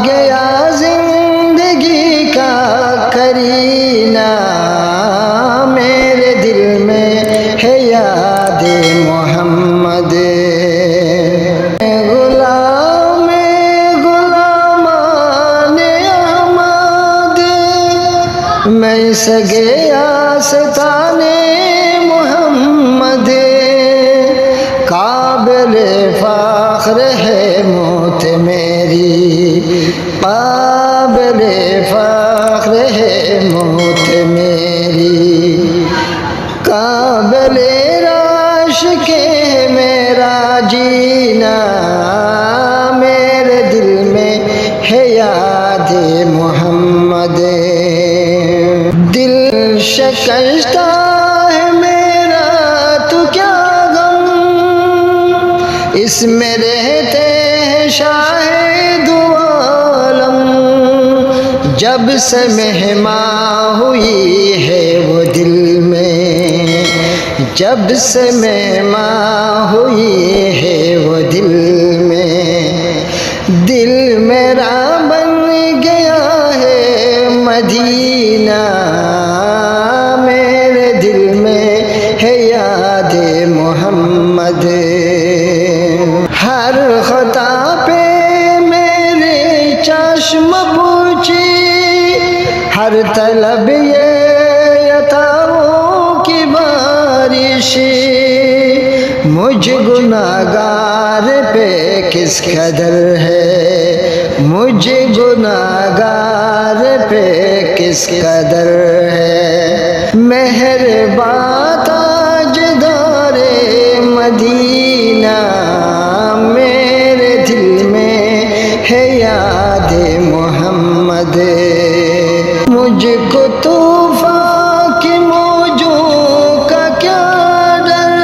گیا زندگی کا کرینہ، میرے دل میں ہے یاد محمد، غلام غلامان احمد، میں سگے آستان محمد، قابل فخر ہے موت میری، قابل فخر ہے موت میری، قابل راش کے میرا جینا، میرے دل میں ہے یاد محمد، دل شکستہ ہے میرا تو کیا غم، اس میں رہتے ہیں شاہد عالم، جب سے مہماں ہوئی ہے وہ دل میں، جب سے مہماں ہوئی ہے وہ دل میں، دل میرا بن گیا ہے مدینہ، میرے دل میں ہے یاد محمد، ہر خطا پہ میرے چشم پوچھی، ہر طلب یہ عطاؤں کی بارش، مجھ گناہگار پہ کس قدر ہے، مجھ گناہگار پہ کس قدر ہے، مہربان تاجدار مدینہ، میرے دل میں ہے یاد محمد، مجھ کو طوفان کی موجوں کا کیا ڈر،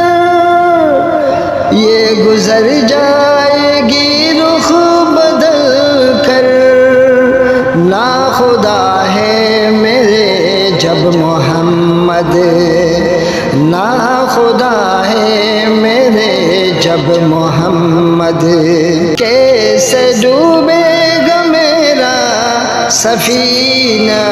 یہ گزر جائے گی رخ بدل کر، ناخدا ہے میرے جب محمد، ناخدا ہے میرے جب محمد، کیسے ڈوبے گا میرا سفینہ،